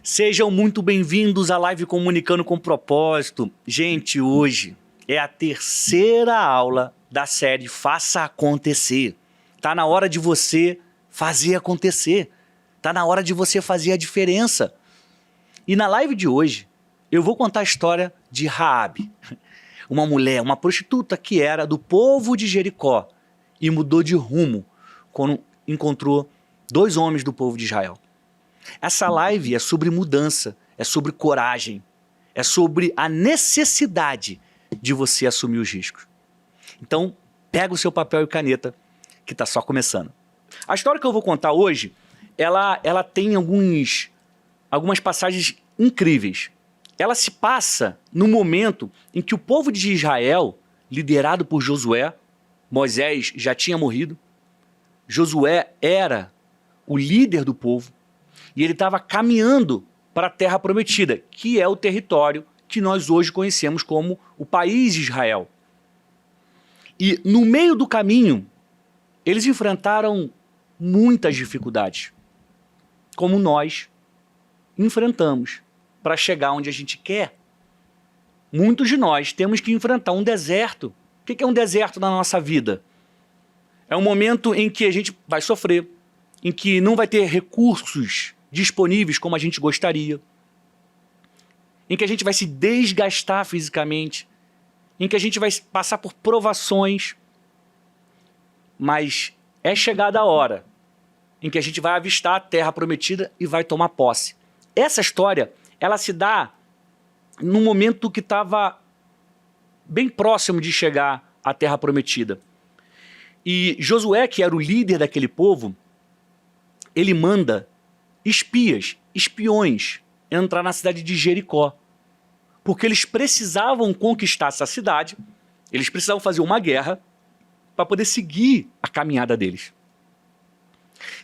Sejam muito bem-vindos à live Comunicando com Propósito. Gente, hoje é a terceira aula da série Faça Acontecer. Tá na hora de você fazer acontecer. Tá na hora de você fazer a diferença. E na live de hoje, eu vou contar a história de Raabe, uma mulher, uma prostituta que era do povo de Jericó e mudou de rumo quando encontrou dois homens do povo de Israel. Essa live é sobre mudança, é sobre coragem, é sobre a necessidade de você assumir os riscos. Então, pega o seu papel e caneta, que está só começando. A história que eu vou contar hoje, ela tem algumas passagens incríveis. Ela se passa no momento em que o povo de Israel, liderado por Josué, Moisés já tinha morrido, Josué era o líder do povo, e ele estava caminhando para a Terra Prometida, que é o território que nós hoje conhecemos como o país de Israel. E no meio do caminho, eles enfrentaram muitas dificuldades, como nós enfrentamos para chegar onde a gente quer. Muitos de nós temos que enfrentar um deserto. O que é um deserto na nossa vida? É um momento em que a gente vai sofrer, em que não vai ter recursos disponíveis como a gente gostaria, em que a gente vai se desgastar fisicamente, em que a gente vai passar por provações, mas é chegada a hora em que a gente vai avistar a Terra Prometida e vai tomar posse. Essa história, ela se dá num momento que estava bem próximo de chegar à Terra Prometida. E Josué, que era o líder daquele povo, ele manda espiões, entrar na cidade de Jericó. Porque eles precisavam conquistar essa cidade, eles precisavam fazer uma guerra para poder seguir a caminhada deles.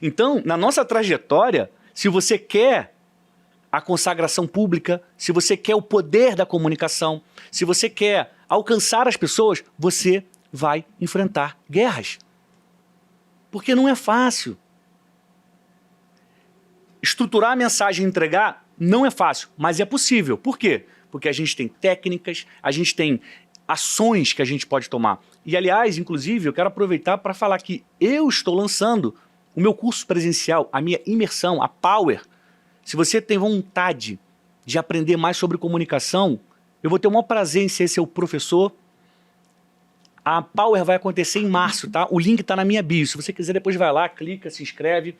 Então, na nossa trajetória, se você quer a consagração pública, se você quer o poder da comunicação, se você quer alcançar as pessoas, você vai enfrentar guerras. Porque não é fácil. Estruturar a mensagem e entregar não é fácil, mas é possível. Por quê? Porque a gente tem técnicas, a gente tem ações que a gente pode tomar. E, aliás, inclusive, eu quero aproveitar para falar que eu estou lançando o meu curso presencial, a minha imersão, a Power. Se você tem vontade de aprender mais sobre comunicação, eu vou ter o maior prazer em ser seu professor. A Power vai acontecer em março, tá? O link está na minha bio. Se você quiser, depois vai lá, clica, se inscreve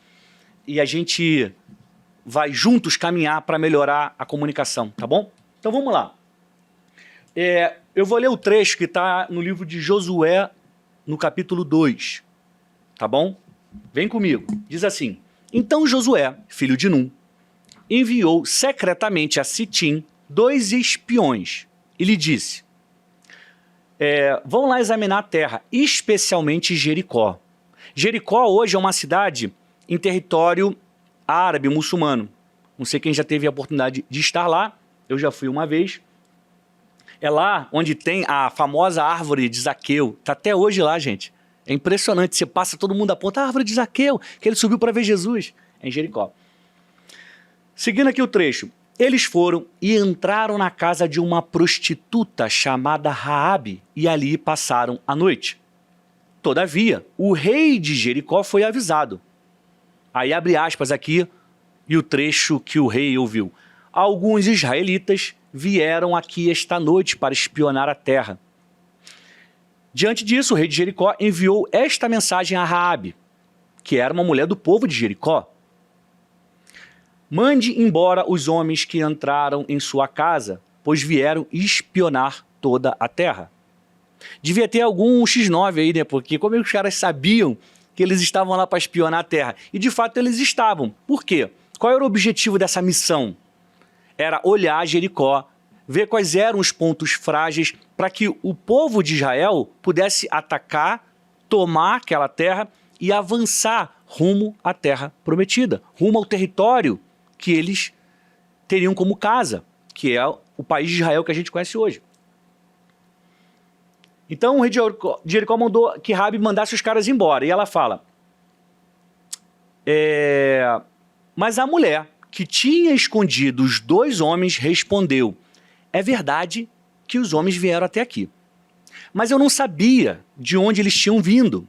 e a gente vai juntos caminhar para melhorar a comunicação, tá bom? Então vamos lá. Eu vou ler o trecho que está no livro de Josué, no capítulo 2, tá bom? Vem comigo. Diz assim: Então Josué, filho de Num, enviou secretamente a Sitim 2 espiões e lhe disse: vão lá examinar a terra, especialmente Jericó. Jericó hoje é uma cidade em território árabe, muçulmano. Não sei quem já teve a oportunidade de estar lá, eu já fui uma vez. É lá onde tem a famosa árvore de Zaqueu, está até hoje lá, gente. É impressionante, você passa, todo mundo aponta a árvore de Zaqueu, que ele subiu para ver Jesus, é em Jericó. Seguindo aqui o trecho, eles foram e entraram na casa de uma prostituta chamada Raabe e ali passaram a noite. Todavia, o rei de Jericó foi avisado. Aí abre aspas aqui e o trecho que o rei ouviu. Alguns israelitas vieram aqui esta noite para espionar a terra. Diante disso, o rei de Jericó enviou esta mensagem a Raabe, que era uma mulher do povo de Jericó. Mande embora os homens que entraram em sua casa, pois vieram espionar toda a terra. Devia ter algum X9 aí, né? Porque como os caras sabiam que eles estavam lá para espionar a terra? E de fato eles estavam. Por quê? Qual era o objetivo dessa missão? Era olhar Jericó, ver quais eram os pontos frágeis para que o povo de Israel pudesse atacar, tomar aquela terra e avançar rumo à Terra Prometida, rumo ao território que eles teriam como casa, que é o país de Israel que a gente conhece hoje. Então o rei de Jericó mandou que Raabe mandasse os caras embora. E ela fala, mas a mulher que tinha escondido os 2 homens, respondeu: é verdade que os homens vieram até aqui, mas eu não sabia de onde eles tinham vindo.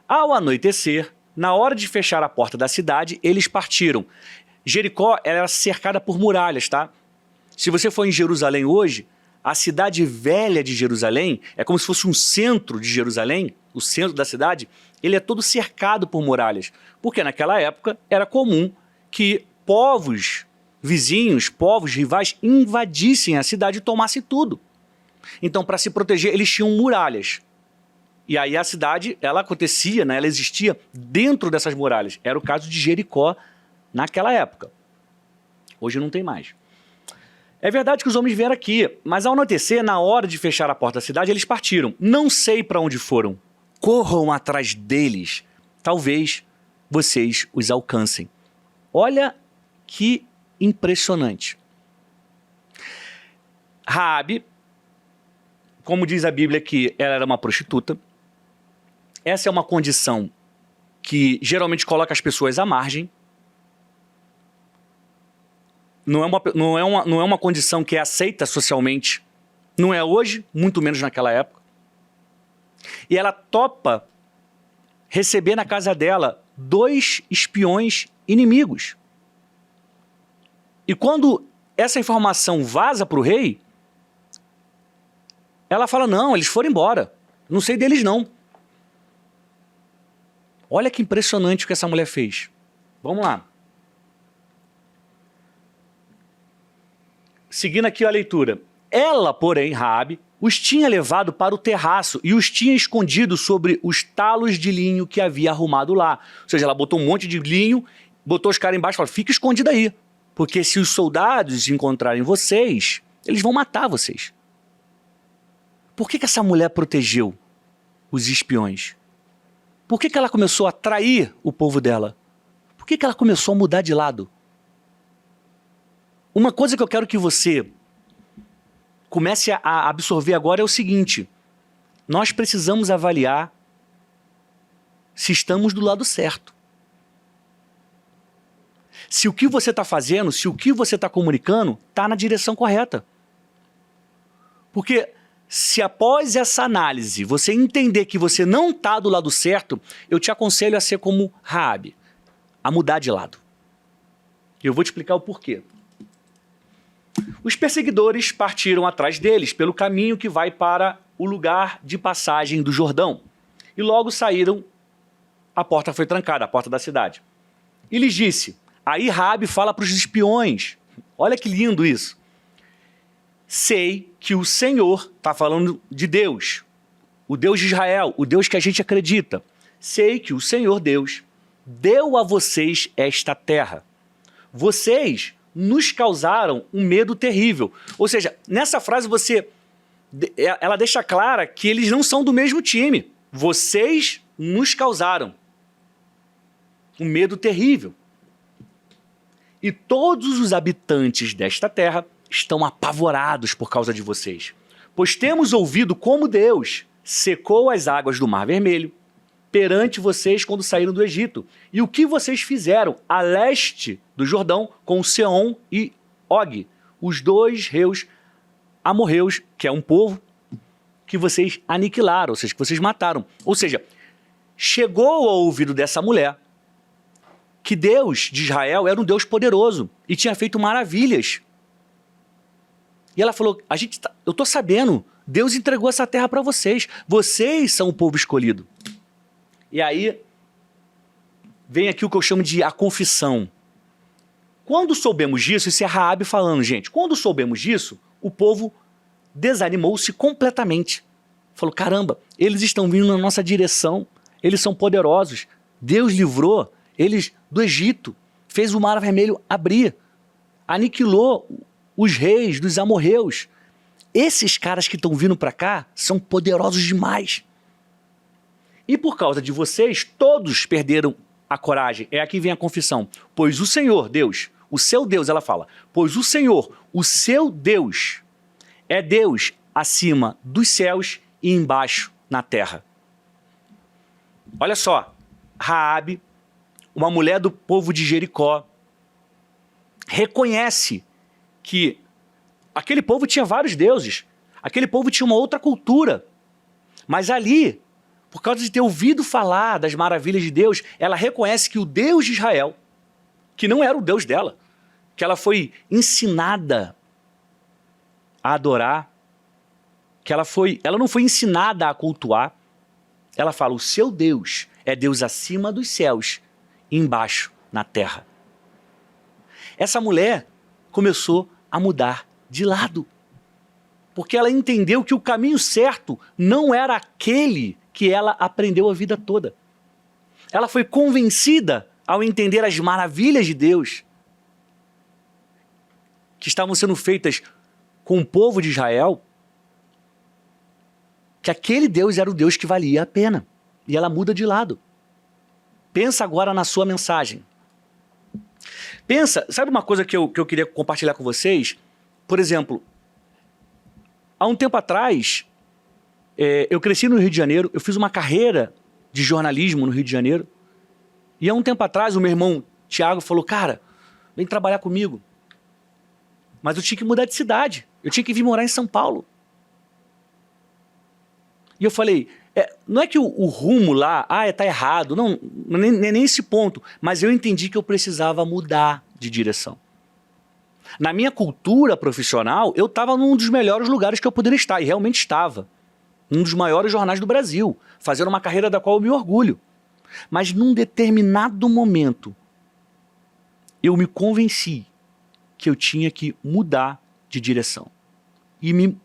Ao anoitecer, na hora de fechar a porta da cidade, eles partiram. Jericó era cercada por muralhas, tá? Se você for em Jerusalém hoje, a cidade velha de Jerusalém é como se fosse um centro de Jerusalém, o centro da cidade, ele é todo cercado por muralhas, porque naquela época era comum que povos vizinhos, povos rivais, invadissem a cidade e tomassem tudo. Então, para se proteger, eles tinham muralhas. E aí a cidade, ela acontecia, né, ela existia dentro dessas muralhas. Era o caso de Jericó naquela época. Hoje não tem mais. É verdade que os homens vieram aqui, mas ao anoitecer, na hora de fechar a porta da cidade, eles partiram. Não sei para onde foram. Corram atrás deles. Talvez vocês os alcancem. Olha que impressionante. Raabe, como diz a Bíblia que ela era uma prostituta, essa é uma condição que geralmente coloca as pessoas à margem. Não é uma condição que é aceita socialmente. Não é hoje, muito menos naquela época. E ela topa receber na casa dela 2 espiões inimigos. E quando essa informação vaza para o rei, ela fala: não, eles foram embora. Não sei deles não. Olha que impressionante o que essa mulher fez. Vamos lá. Seguindo aqui a leitura. Ela, porém, Raabe, os tinha levado para o terraço e os tinha escondido sobre os talos de linho que havia arrumado lá. Ou seja, ela botou um monte de linho, botou os caras embaixo e falou: fica escondido aí. Porque se os soldados encontrarem vocês, eles vão matar vocês. Por que essa mulher protegeu os espiões? Por que ela começou a trair o povo dela? Por que ela começou a mudar de lado? Uma coisa que eu quero que você comece a absorver agora é o seguinte: nós precisamos avaliar se estamos do lado certo. Se o que você está fazendo, se o que você está comunicando, está na direção correta. Porque se após essa análise você entender que você não está do lado certo, eu te aconselho a ser como Raabe, a mudar de lado. E eu vou te explicar o porquê. Os perseguidores partiram atrás deles pelo caminho que vai para o lugar de passagem do Jordão. E logo saíram, a porta foi trancada, a porta da cidade. E lhes disse, aí Raabe fala para os espiões, olha que lindo isso. Sei que o Senhor, está falando de Deus, o Deus de Israel, o Deus que a gente acredita. Sei que o Senhor Deus deu a vocês esta terra. Vocês nos causaram um medo terrível. Ou seja, nessa frase ela deixa clara que eles não são do mesmo time. Vocês nos causaram um medo terrível. E todos os habitantes desta terra estão apavorados por causa de vocês. Pois temos ouvido como Deus secou as águas do Mar Vermelho perante vocês quando saíram do Egito. E o que vocês fizeram a leste do Jordão com Seom e Og, os 2 reis amorreus, que é um povo que vocês aniquilaram, ou seja, que vocês mataram. Ou seja, chegou ao ouvido dessa mulher que Deus de Israel era um Deus poderoso e tinha feito maravilhas. E ela falou, eu estou sabendo, Deus entregou essa terra para vocês, vocês são o povo escolhido. E aí, vem aqui o que eu chamo de a confissão. Quando soubemos disso, isso é Raabe falando, gente, quando soubemos disso, o povo desanimou-se completamente. Falou, caramba, eles estão vindo na nossa direção, eles são poderosos, Deus livrou eles do Egito, fez o Mar Vermelho abrir, aniquilou os reis dos amorreus. Esses caras que estão vindo para cá são poderosos demais. E por causa de vocês, todos perderam a coragem. É aqui vem a confissão. Pois o Senhor, Deus, o seu Deus, ela fala, pois o Senhor, o seu Deus, é Deus acima dos céus e embaixo na terra. Olha só, Raabe, uma mulher do povo de Jericó, reconhece que aquele povo tinha vários deuses, aquele povo tinha uma outra cultura, mas ali, por causa de ter ouvido falar das maravilhas de Deus, ela reconhece que o Deus de Israel, que não era o Deus dela, que ela foi ensinada a adorar, que ela não foi ensinada a cultuar, ela fala, o seu Deus é Deus acima dos céus e embaixo na terra. Essa mulher começou a mudar de lado, porque ela entendeu que o caminho certo não era aquele que ela aprendeu a vida toda. Ela foi convencida ao entender as maravilhas de Deus que estavam sendo feitas com o povo de Israel, que aquele Deus era o Deus que valia a pena. E ela muda de lado. Pensa agora na sua mensagem. Pensa, sabe uma coisa que eu queria compartilhar com vocês? Por exemplo, há um tempo atrás, eu cresci no Rio de Janeiro, eu fiz uma carreira de jornalismo no Rio de Janeiro, e há um tempo atrás o meu irmão Tiago falou, cara, vem trabalhar comigo. Mas eu tinha que mudar de cidade, eu tinha que vir morar em São Paulo. E eu falei, não é que o rumo lá, tá errado, não, nem esse ponto, mas eu entendi que eu precisava mudar de direção. Na minha cultura profissional, eu estava num dos melhores lugares que eu poderia estar, e realmente estava. Um dos maiores jornais do Brasil, fazendo uma carreira da qual eu me orgulho. Mas num determinado momento, eu me convenci que eu tinha que mudar de direção. E me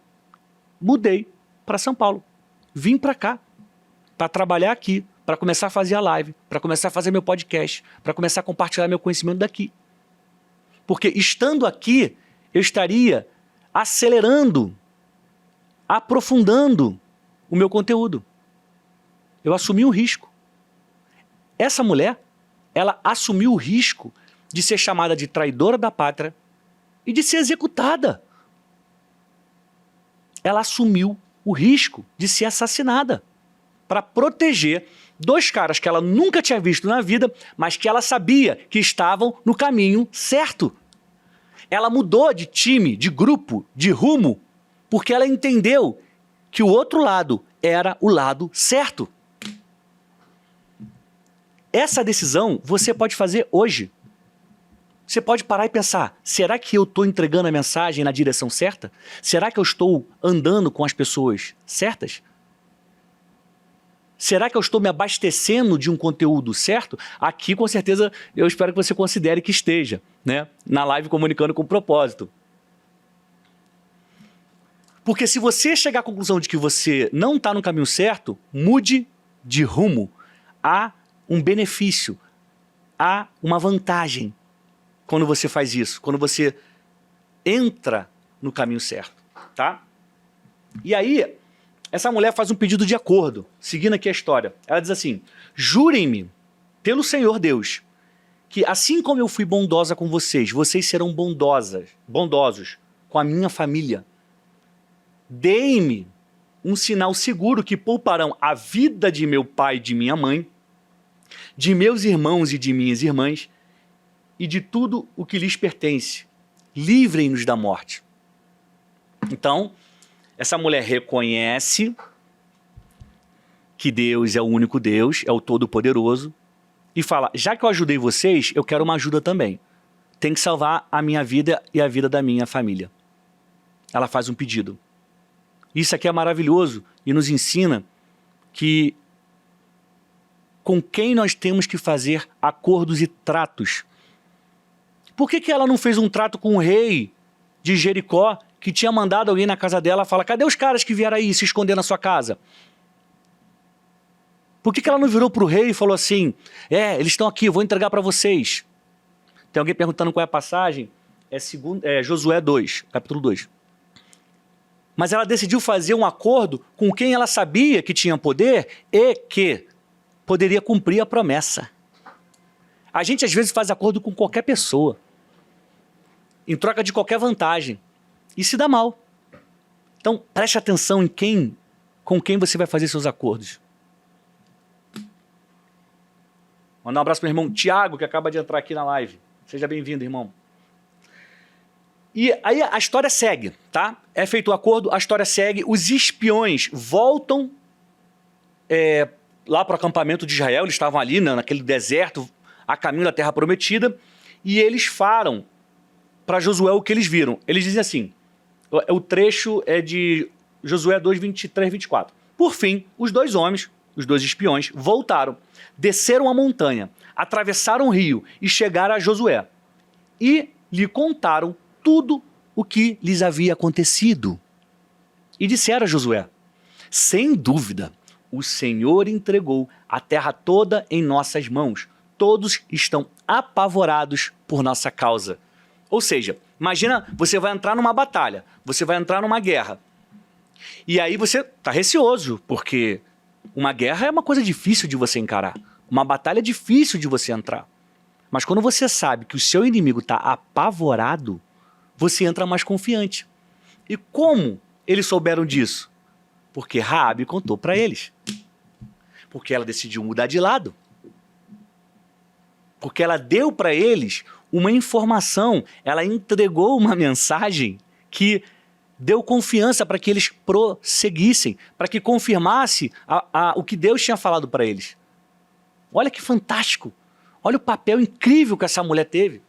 mudei para São Paulo. Vim para cá, para trabalhar aqui, para começar a fazer a live, para começar a fazer meu podcast, para começar a compartilhar meu conhecimento daqui. Porque estando aqui, eu estaria acelerando, aprofundando o meu conteúdo. Eu assumi um risco. Essa mulher, ela assumiu o risco de ser chamada de traidora da pátria e de ser executada. Ela assumiu o risco de ser assassinada para proteger dois caras que ela nunca tinha visto na vida, mas que ela sabia que estavam no caminho certo. Ela mudou de time, de grupo, de rumo, porque ela entendeu que o outro lado era o lado certo. Essa decisão você pode fazer hoje. Você pode parar e pensar, será que eu estou entregando a mensagem na direção certa? Será que eu estou andando com as pessoas certas? Será que eu estou me abastecendo de um conteúdo certo? Aqui, com certeza, eu espero que você considere que esteja, né? Na live Comunicando com Propósito. Porque se você chegar à conclusão de que você não está no caminho certo, mude de rumo. Há um benefício, há uma vantagem quando você faz isso, quando você entra no caminho certo, tá? E aí, essa mulher faz um pedido de acordo, seguindo aqui a história. Ela diz assim, jurem-me, pelo Senhor Deus, que assim como eu fui bondosa com vocês, vocês serão bondosos com a minha família. Deem-me um sinal seguro que pouparão a vida de meu pai e de minha mãe, de meus irmãos e de minhas irmãs, e de tudo o que lhes pertence. Livrem-nos da morte. Então, essa mulher reconhece que Deus é o único Deus, é o Todo-Poderoso, e fala, já que eu ajudei vocês, eu quero uma ajuda também. Tem que salvar a minha vida e a vida da minha família. Ela faz um pedido. Isso aqui é maravilhoso e nos ensina que com quem nós temos que fazer acordos e tratos. Por que ela não fez um trato com o rei de Jericó, que tinha mandado alguém na casa dela, fala, cadê os caras que vieram aí se esconder na sua casa? Por que ela não virou para o rei e falou assim, eles estão aqui, eu vou entregar para vocês. Tem alguém perguntando qual é a passagem? É Josué 2, capítulo 2. Mas ela decidiu fazer um acordo com quem ela sabia que tinha poder e que poderia cumprir a promessa. A gente às vezes faz acordo com qualquer pessoa, em troca de qualquer vantagem, e se dá mal. Então preste atenção em com quem você vai fazer seus acordos. Mandar um abraço para o irmão Tiago, que acaba de entrar aqui na live. Seja bem-vindo, irmão. E aí a história segue, tá? É feito o acordo, a história segue, os espiões voltam lá para o acampamento de Israel, eles estavam ali naquele deserto, a caminho da Terra Prometida, e eles falam para Josué o que eles viram. Eles dizem assim, o trecho é de Josué 2, 23, 24. Por fim, os dois homens, os dois espiões, voltaram, desceram a montanha, atravessaram o rio e chegaram a Josué. E lhe contaram tudo o que lhes havia acontecido. E disseram a Josué, sem dúvida, o Senhor entregou a terra toda em nossas mãos. Todos estão apavorados por nossa causa. Ou seja, imagina, você vai entrar numa batalha, você vai entrar numa guerra. E aí você está receoso, porque uma guerra é uma coisa difícil de você encarar. Uma batalha é difícil de você entrar. Mas quando você sabe que o seu inimigo está apavorado, você entra mais confiante. E como eles souberam disso? Porque Raabe contou para eles. Porque ela decidiu mudar de lado. Porque ela deu para eles uma informação, ela entregou uma mensagem que deu confiança para que eles prosseguissem, para que confirmasse o que Deus tinha falado para eles. Olha que fantástico. Olha o papel incrível que essa mulher teve.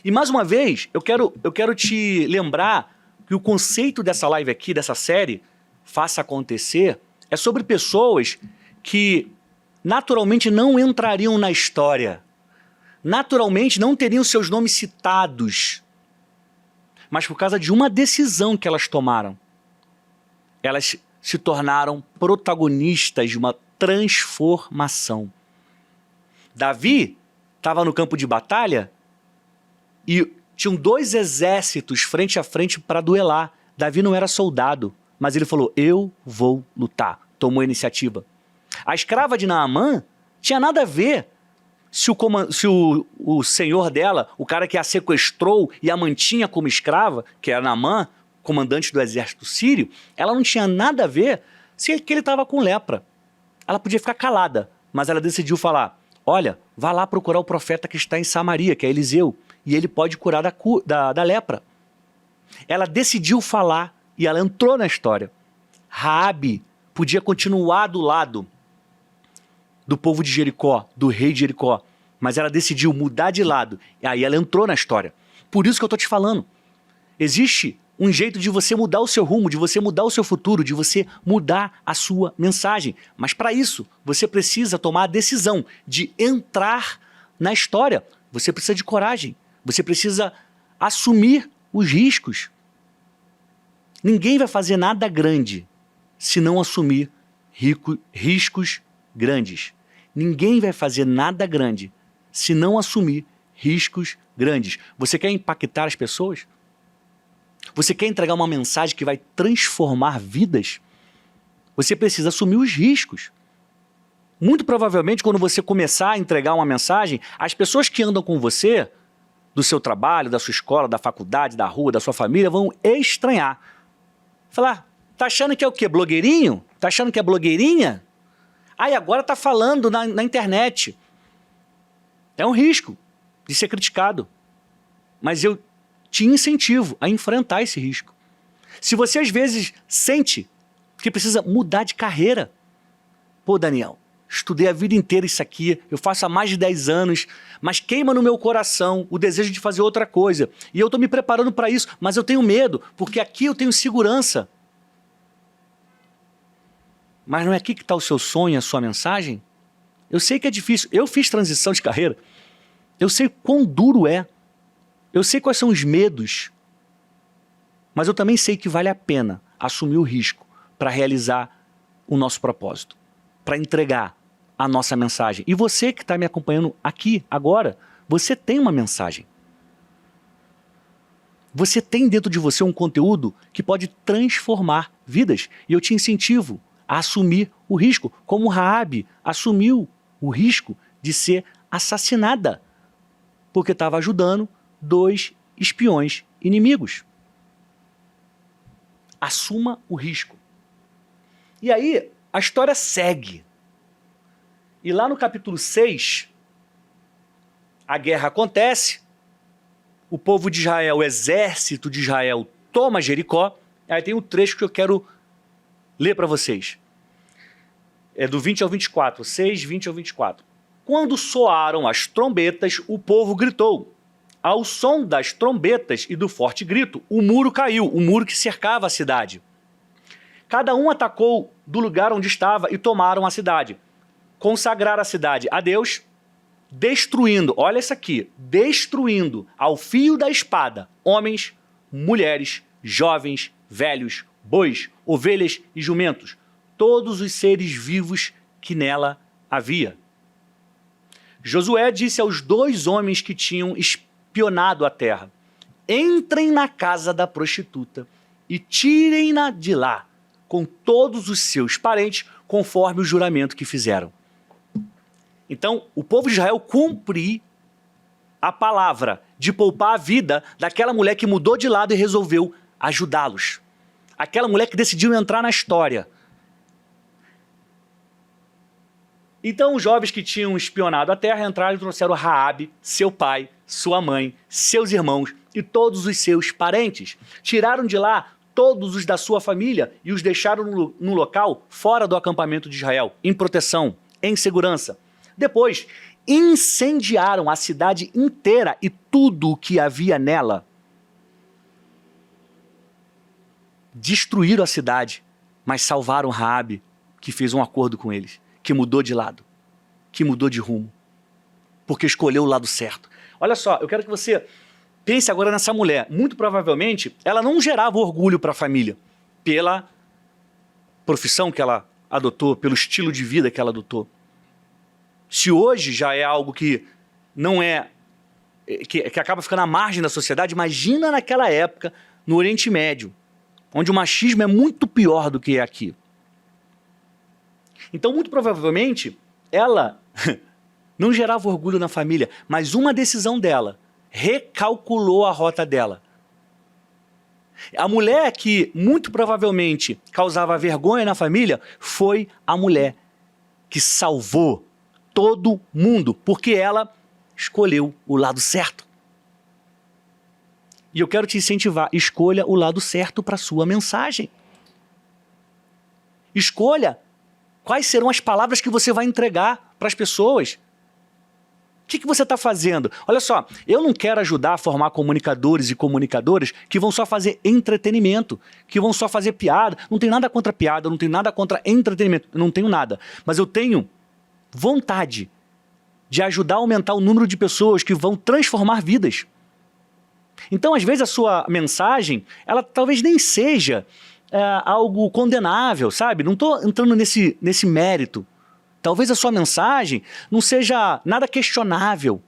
E mais uma vez, eu quero te lembrar que o conceito dessa live aqui, dessa série, Faça Acontecer, é sobre pessoas que naturalmente não entrariam na história. Naturalmente não teriam seus nomes citados. Mas por causa de uma decisão que elas tomaram, elas se tornaram protagonistas de uma transformação. Davi estava no campo de batalha e tinham dois exércitos frente a frente para duelar. Davi não era soldado, mas ele falou, eu vou lutar. Tomou a iniciativa. A escrava de Naamã tinha nada a ver se o senhor dela, o cara que a sequestrou e a mantinha como escrava, que era Naamã, comandante do exército sírio, ela não tinha nada a ver se que ele estava com lepra. Ela podia ficar calada, mas ela decidiu falar, olha, vá lá procurar o profeta que está em Samaria, que é Eliseu, e ele pode curar da lepra. Ela decidiu falar e ela entrou na história. Raabe podia continuar do lado do povo de Jericó, do rei de Jericó, mas ela decidiu mudar de lado, e aí ela entrou na história. Por isso que eu estou te falando. Existe um jeito de você mudar o seu rumo, de você mudar o seu futuro, de você mudar a sua mensagem. Mas para isso, você precisa tomar a decisão de entrar na história. Você precisa de coragem. Você precisa assumir os riscos. Ninguém vai fazer nada grande se não assumir riscos grandes. Ninguém vai fazer nada grande se não assumir riscos grandes. Você quer impactar as pessoas? Você quer entregar uma mensagem que vai transformar vidas? Você precisa assumir os riscos. Muito provavelmente, quando você começar a entregar uma mensagem, as pessoas que andam com você, do seu trabalho, da sua escola, da faculdade, da rua, da sua família, vão estranhar. Falar, tá achando que é o quê? Blogueirinho? Tá achando que é blogueirinha? Aí agora tá falando na internet. É um risco de ser criticado. Mas eu te incentivo a enfrentar esse risco. Se você às vezes sente que precisa mudar de carreira. Pô, Daniel, estudei a vida inteira isso aqui, eu faço há mais de 10 anos, mas queima no meu coração o desejo de fazer outra coisa. E eu estou me preparando para isso, mas eu tenho medo, porque aqui eu tenho segurança. Mas não é aqui que está o seu sonho, a sua mensagem? Eu sei que é difícil. Eu fiz transição de carreira. Eu sei quão duro é. Eu sei quais são os medos. Mas eu também sei que vale a pena assumir o risco para realizar o nosso propósito, para entregar a nossa mensagem. E você que está me acompanhando aqui, agora, você tem uma mensagem. Você tem dentro de você um conteúdo que pode transformar vidas. E eu te incentivo a assumir o risco, como Raabe assumiu o risco de ser assassinada, porque estava ajudando 2 espiões inimigos. Assuma o risco. E aí, a história segue. E lá no capítulo 6, a guerra acontece, o povo de Israel, o exército de Israel toma Jericó. Aí tem um trecho que eu quero ler para vocês. É do 20 ao 24, 6, 20 ao 24. Quando soaram as trombetas, o povo gritou. Ao som das trombetas e do forte grito, o muro caiu, o muro que cercava a cidade. Cada um atacou do lugar onde estava e tomaram a cidade. Consagraram a cidade a Deus, destruindo, olha isso aqui, destruindo ao fio da espada homens, mulheres, jovens, velhos, bois, ovelhas e jumentos, todos os seres vivos que nela havia. Josué disse aos 2 homens que tinham espionado a terra: entrem na casa da prostituta e tirem-na de lá, com todos os seus parentes, conforme o juramento que fizeram. Então, o povo de Israel cumpre a palavra de poupar a vida daquela mulher que mudou de lado e resolveu ajudá-los. Aquela mulher que decidiu entrar na história. Então, os jovens que tinham espionado a terra entraram e trouxeram Raabe, seu pai, sua mãe, seus irmãos e todos os seus parentes. Tiraram de lá todos os da sua família e os deixaram no local fora do acampamento de Israel, em proteção, em segurança. Depois, incendiaram a cidade inteira e tudo o que havia nela. Destruíram a cidade, mas salvaram Raabe, que fez um acordo com eles, que mudou de lado, que mudou de rumo, porque escolheu o lado certo. Olha só, eu quero que você pense agora nessa mulher. Muito provavelmente, ela não gerava orgulho para a família, pela profissão que ela adotou, pelo estilo de vida que ela adotou. Se hoje já é algo que não é, que acaba ficando à margem da sociedade, imagina naquela época, no Oriente Médio, onde o machismo é muito pior do que é aqui. Então, muito provavelmente, ela não gerava orgulho na família, mas uma decisão dela recalculou a rota dela. A mulher que muito provavelmente causava vergonha na família foi a mulher que salvou todo mundo, porque ela escolheu o lado certo. E eu quero te incentivar, escolha o lado certo para a sua mensagem. Escolha quais serão as palavras que você vai entregar para as pessoas. O que você está fazendo? Olha só, eu não quero ajudar a formar comunicadores e comunicadoras que vão só fazer entretenimento, que vão só fazer piada. Não tenho nada contra piada, não tenho nada contra entretenimento, não tenho nada. Mas eu tenho vontade de ajudar a aumentar o número de pessoas que vão transformar vidas. Então, às vezes, a sua mensagem, ela talvez nem seja algo condenável, sabe? Não estou entrando nesse mérito. Talvez a sua mensagem não seja nada questionável.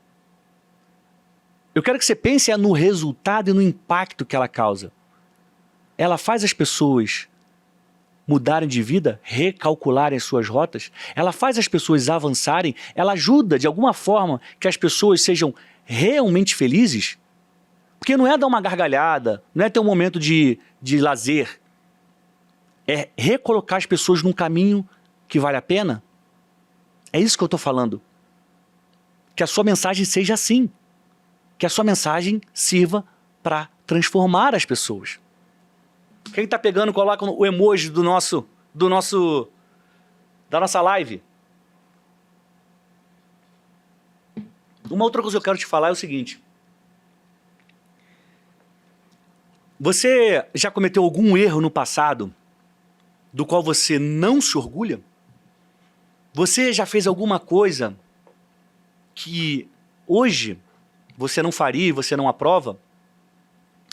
Eu quero que você pense no resultado e no impacto que ela causa. Ela faz as pessoas mudarem de vida, recalcularem as suas rotas, ela faz as pessoas avançarem, ela ajuda de alguma forma que as pessoas sejam realmente felizes. Porque não é dar uma gargalhada, não é ter um momento de lazer, é recolocar as pessoas num caminho que vale a pena. É isso que eu estou falando. Que a sua mensagem seja assim. Que a sua mensagem sirva para transformar as pessoas. Quem está pegando, coloca o emoji da nossa live. Uma outra coisa que eu quero te falar é o seguinte. Você já cometeu algum erro no passado do qual você não se orgulha? Você já fez alguma coisa que hoje você não faria e você não aprova?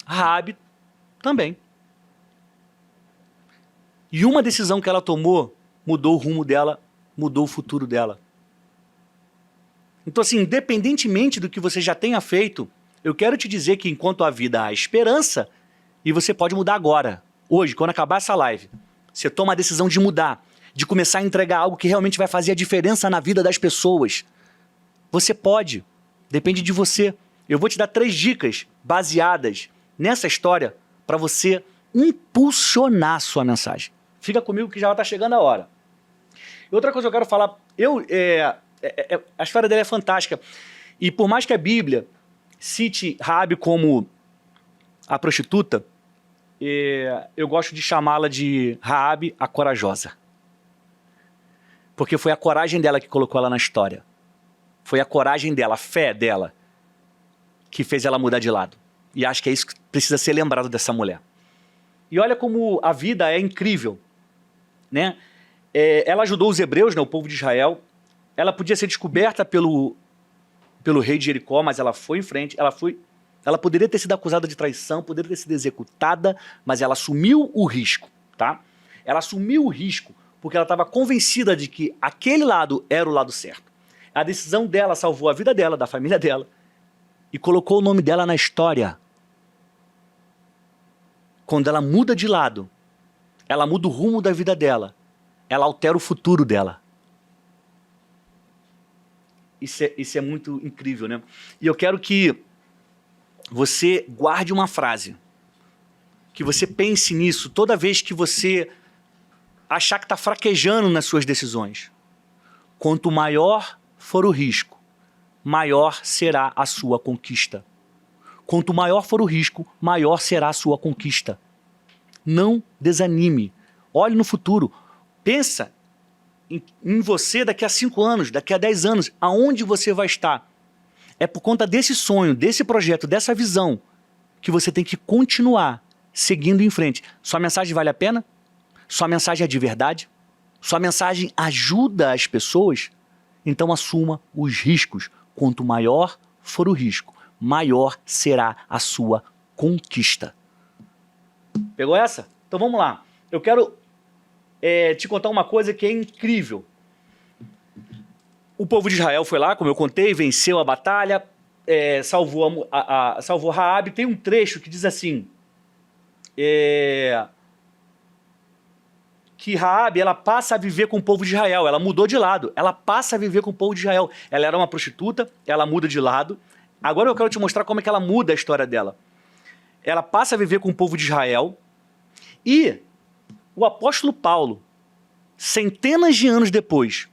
A Raabe também. E uma decisão que ela tomou mudou o rumo dela, mudou o futuro dela. Então, assim, independentemente do que você já tenha feito, eu quero te dizer que enquanto há vida há esperança, e você pode mudar agora, hoje, quando acabar essa live. Você toma a decisão de mudar, de começar a entregar algo que realmente vai fazer a diferença na vida das pessoas. Você pode, depende de você. Eu vou te dar 3 dicas baseadas nessa história para você impulsionar a sua mensagem. Fica comigo que já está chegando a hora. E outra coisa que eu quero falar, a história dela é fantástica. E por mais que a Bíblia cite Raabe como a prostituta, eu gosto de chamá-la de Raabe a corajosa. Porque foi a coragem dela que colocou ela na história. Foi a coragem dela, a fé dela, que fez ela mudar de lado. E acho que é isso que precisa ser lembrado dessa mulher. E olha como a vida é incrível, né? Ela ajudou os hebreus, né, o povo de Israel. Ela podia ser descoberta pelo rei de Jericó, mas ela foi em frente. Ela poderia ter sido acusada de traição, poderia ter sido executada, mas ela assumiu o risco, tá? Ela assumiu o risco porque ela estava convencida de que aquele lado era o lado certo. A decisão dela salvou a vida dela, da família dela, e colocou o nome dela na história. Quando ela muda de lado, ela muda o rumo da vida dela, ela altera o futuro dela. Isso é muito incrível, né? E eu quero que você guarde uma frase, que você pense nisso toda vez que você achar que está fraquejando nas suas decisões. Quanto maior for o risco, maior será a sua conquista. Quanto maior for o risco, maior será a sua conquista. Não desanime. Olhe no futuro. Pensa em você daqui a 5 anos, daqui a 10 anos, aonde você vai estar. É por conta desse sonho, desse projeto, dessa visão, que você tem que continuar seguindo em frente. Sua mensagem vale a pena? Sua mensagem é de verdade? Sua mensagem ajuda as pessoas? Então assuma os riscos. Quanto maior for o risco, maior será a sua conquista. Pegou essa? Então vamos lá. Eu quero te contar uma coisa que é incrível. O povo de Israel foi lá, como eu contei, venceu a batalha, salvou Raabe. Tem um trecho que diz assim, que Raabe, ela passa a viver com o povo de Israel, ela mudou de lado, ela passa a viver com o povo de Israel. Ela era uma prostituta, ela muda de lado. Agora eu quero te mostrar como é que ela muda a história dela. Ela passa a viver com o povo de Israel e o apóstolo Paulo, centenas de anos depois,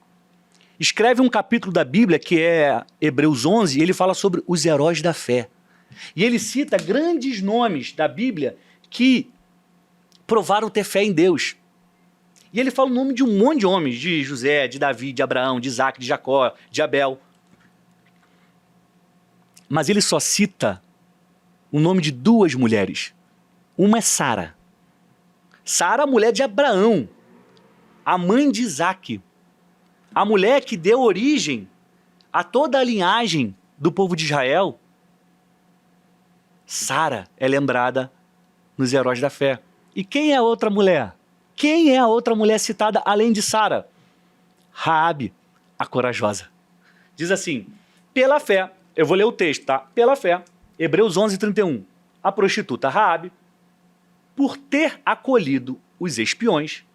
escreve um capítulo da Bíblia, que é Hebreus 11, e ele fala sobre os heróis da fé. E ele cita grandes nomes da Bíblia que provaram ter fé em Deus. E ele fala o nome de um monte de homens, de José, de Davi, de Abraão, de Isaac, de Jacó, de Abel. Mas ele só cita o nome de 2 mulheres. Uma é Sara. Sara, mulher de Abraão, a mãe de Isaac. A mulher que deu origem a toda a linhagem do povo de Israel. Sara é lembrada nos heróis da fé. E quem é a outra mulher? Quem é a outra mulher citada além de Sara? Raabe, a corajosa. Diz assim, pela fé, eu vou ler o texto, tá? Pela fé, Hebreus 11, 31. A prostituta Raabe, por ter acolhido os espiões,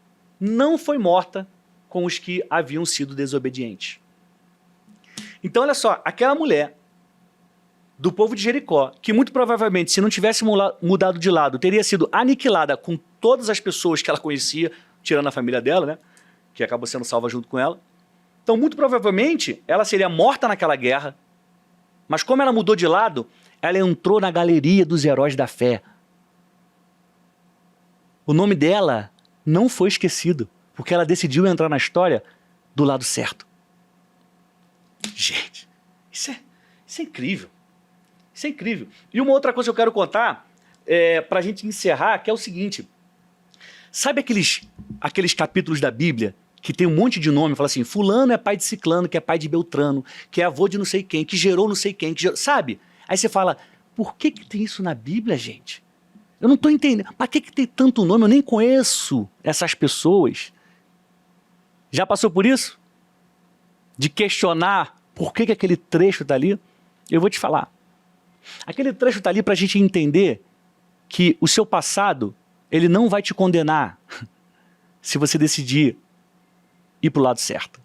não foi morta com os que haviam sido desobedientes. Então, olha só, aquela mulher do povo de Jericó, que muito provavelmente, se não tivesse mudado de lado, teria sido aniquilada com todas as pessoas que ela conhecia, tirando a família dela, né? Que acabou sendo salva junto com ela. Então, muito provavelmente, ela seria morta naquela guerra, mas como ela mudou de lado, ela entrou na galeria dos heróis da fé. O nome dela não foi esquecido, porque ela decidiu entrar na história do lado certo. Gente, isso é incrível. Isso é incrível. E uma outra coisa que eu quero contar, para a gente encerrar, que é o seguinte. Sabe aqueles capítulos da Bíblia que tem um monte de nome, fala assim, fulano é pai de ciclano, que é pai de Beltrano, que é avô de não sei quem, que gerou não sei quem, sabe? Aí você fala, por que tem isso na Bíblia, gente? Eu não estou entendendo. Para que tem tanto nome? Eu nem conheço essas pessoas. Já passou por isso? De questionar por que aquele trecho está ali? Eu vou te falar. Aquele trecho está ali para a gente entender que o seu passado, ele não vai te condenar se você decidir ir para o lado certo.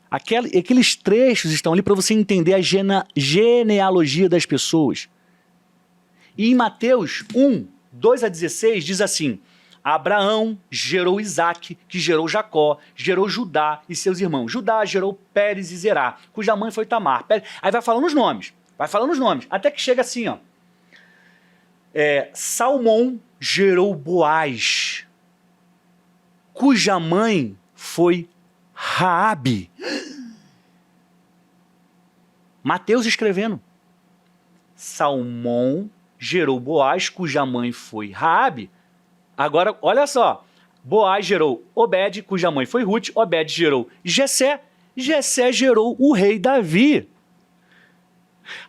Aqueles trechos estão ali para você entender a genealogia das pessoas. E em Mateus 1, 2 a 16, diz assim, Abraão gerou Isaac, que gerou Jacó, gerou Judá e seus irmãos. Judá gerou Pérez e Zerá, cuja mãe foi Tamar. Aí vai falando os nomes. Vai falando os nomes. Até que chega assim, ó. Salmão gerou Boaz, cuja mãe foi Raabe. Mateus escrevendo. Salmão gerou Boaz, cuja mãe foi Raabe. Agora, olha só. Boaz gerou Obed, cuja mãe foi Ruth. Obed gerou Jessé. Jessé gerou o rei Davi.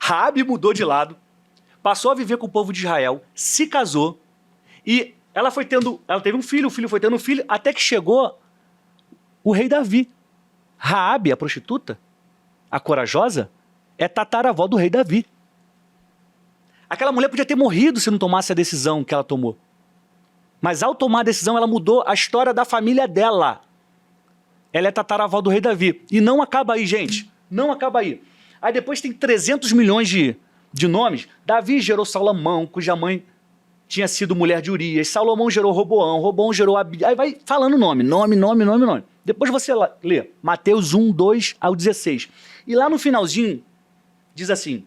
Raabe mudou de lado, passou a viver com o povo de Israel, se casou e ela teve um filho, o filho foi tendo um filho, até que chegou o rei Davi. Raabe, a prostituta, a corajosa, é tataravó do rei Davi. Aquela mulher podia ter morrido se não tomasse a decisão que ela tomou. Mas ao tomar a decisão, ela mudou a história da família dela. Ela é tataravó do rei Davi. E não acaba aí, gente. Não acaba aí. Aí depois tem 300 milhões de nomes. Davi gerou Salomão, cuja mãe tinha sido mulher de Urias. Salomão gerou Roboão. Roboão gerou Abi. Aí vai falando nome. Depois você lê Mateus 1, 2 ao 16. E lá no finalzinho, diz assim: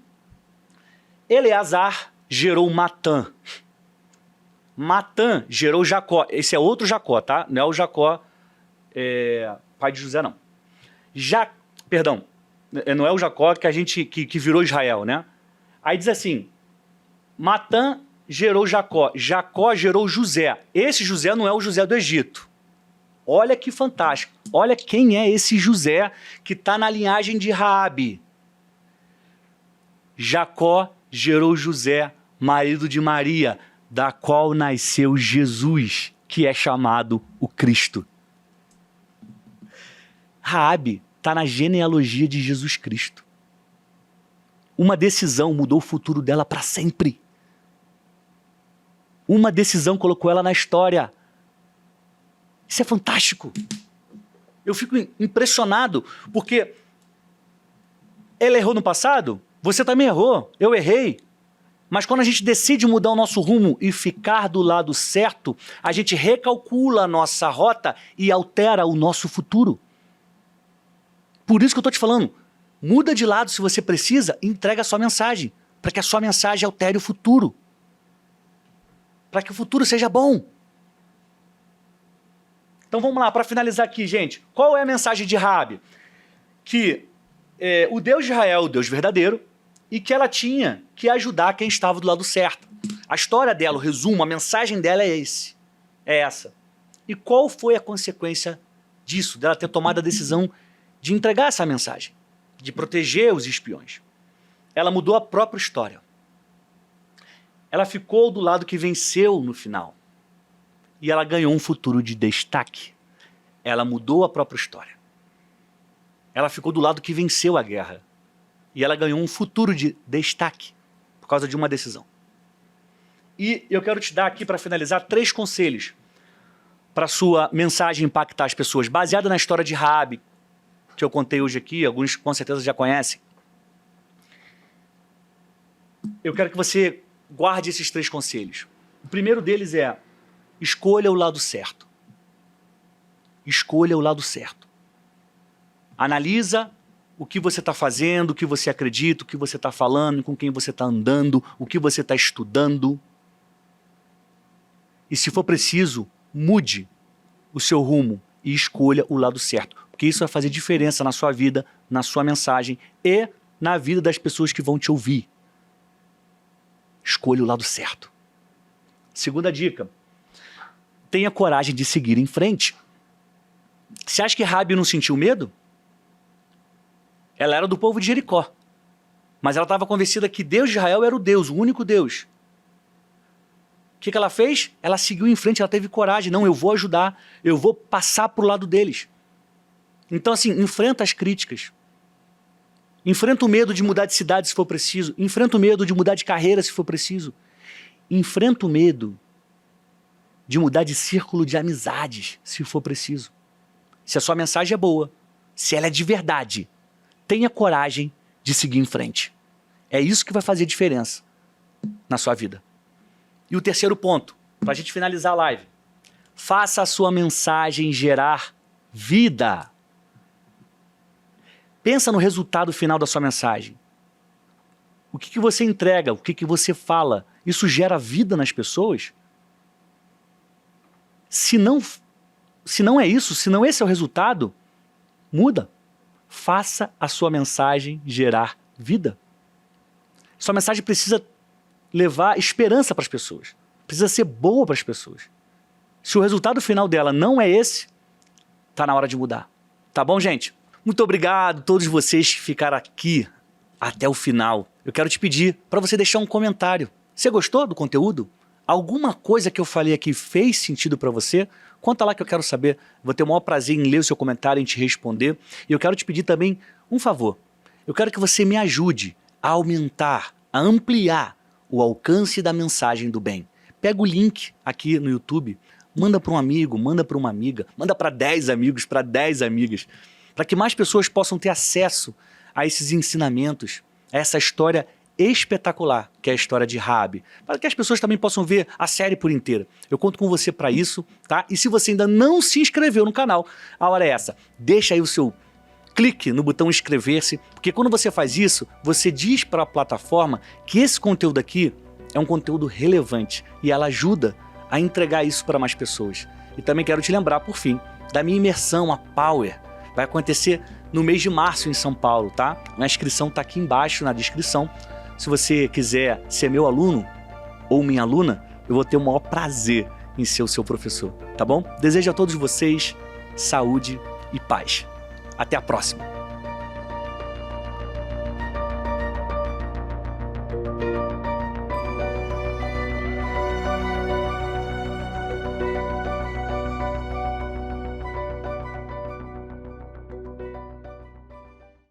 Eleazar gerou Matã. Matã gerou Jacó. Esse é outro Jacó, tá? Não é o Jacó, pai de José, não. Perdão, não é o Jacó que virou Israel, né? Aí diz assim: Matã gerou Jacó. Jacó gerou José. Esse José não é o José do Egito. Olha que fantástico. Olha quem é esse José que está na linhagem de Raabe. Jacó gerou José, marido de Maria, da qual nasceu Jesus, que é chamado o Cristo. Raabe está na genealogia de Jesus Cristo. Uma decisão mudou o futuro dela para sempre. Uma decisão colocou ela na história. Isso é fantástico. Eu fico impressionado, porque ela errou no passado, você também errou, eu errei. Mas quando a gente decide mudar o nosso rumo e ficar do lado certo, a gente recalcula a nossa rota e altera o nosso futuro. Por isso que eu estou te falando, muda de lado se você precisa e entrega a sua mensagem, para que a sua mensagem altere o futuro. Para que o futuro seja bom. Então vamos lá, para finalizar aqui, gente. Qual é a mensagem de Raabe? Que o Deus de Israel é o Deus verdadeiro, e que ela tinha que ajudar quem estava do lado certo. A história dela, o resumo, a mensagem dela é essa. E qual foi a consequência disso, dela ter tomado a decisão de entregar essa mensagem, de proteger os espiões? Ela mudou a própria história. Ela ficou do lado que venceu no final. E ela ganhou um futuro de destaque. Ela mudou a própria história. Ela ficou do lado que venceu a guerra. E ela ganhou um futuro de destaque por causa de uma decisão. E eu quero te dar aqui, para finalizar, 3 conselhos para sua mensagem impactar as pessoas, baseada na história de Raabe, que eu contei hoje aqui, alguns com certeza já conhecem. Eu quero que você guarde esses 3 conselhos. O primeiro deles é: escolha o lado certo. Escolha o lado certo. Analisa o que você está fazendo, o que você acredita, o que você está falando, com quem você está andando, o que você está estudando. E se for preciso, mude o seu rumo e escolha o lado certo. Porque isso vai fazer diferença na sua vida, na sua mensagem e na vida das pessoas que vão te ouvir. Escolha o lado certo. Segunda dica: tenha coragem de seguir em frente. Você acha que Raabe não sentiu medo? Ela era do povo de Jericó, mas ela estava convencida que Deus de Israel era o Deus, o único Deus. O que ela fez? Ela seguiu em frente, ela teve coragem. Não, eu vou ajudar, eu vou passar para o lado deles. Então assim, enfrenta as críticas. Enfrenta o medo de mudar de cidade se for preciso. Enfrenta o medo de mudar de carreira se for preciso. Enfrenta o medo de mudar de círculo de amizades se for preciso. Se a sua mensagem é boa, se ela é de verdade, tenha coragem de seguir em frente. É isso que vai fazer diferença na sua vida. E o terceiro ponto, para a gente finalizar a live: faça a sua mensagem gerar vida. Pensa no resultado final da sua mensagem. O que você entrega, o que você fala, isso gera vida nas pessoas? Se não é isso, se não esse é o resultado, muda. Faça a sua mensagem gerar vida. Sua mensagem precisa levar esperança para as pessoas. Precisa ser boa para as pessoas. Se o resultado final dela não é esse, tá na hora de mudar. Tá bom, gente? Muito obrigado a todos vocês que ficaram aqui até o final. Eu quero te pedir para você deixar um comentário. Você gostou do conteúdo? Alguma coisa que eu falei aqui fez sentido para você? Conta lá que eu quero saber. Vou ter o maior prazer em ler o seu comentário, em te responder. E eu quero te pedir também um favor. Eu quero que você me ajude a aumentar, a ampliar o alcance da mensagem do bem. Pega o link aqui no YouTube, manda para um amigo, manda para uma amiga, manda para 10 amigos, para 10 amigas, para que mais pessoas possam ter acesso a esses ensinamentos, a essa história espetacular, que é a história de Raabe, para que as pessoas também possam ver a série por inteira. Eu conto com você para isso, tá? E se você ainda não se inscreveu no canal, a hora é essa. Deixa aí o seu clique no botão inscrever-se, porque quando você faz isso, você diz para a plataforma que esse conteúdo aqui é um conteúdo relevante e ela ajuda a entregar isso para mais pessoas. E também quero te lembrar, por fim, da minha imersão, a Power. Vai acontecer no mês de março em São Paulo, tá? A inscrição tá aqui embaixo na descrição. Se você quiser ser meu aluno ou minha aluna, eu vou ter o maior prazer em ser o seu professor, tá bom? Desejo a todos vocês saúde e paz. Até a próxima!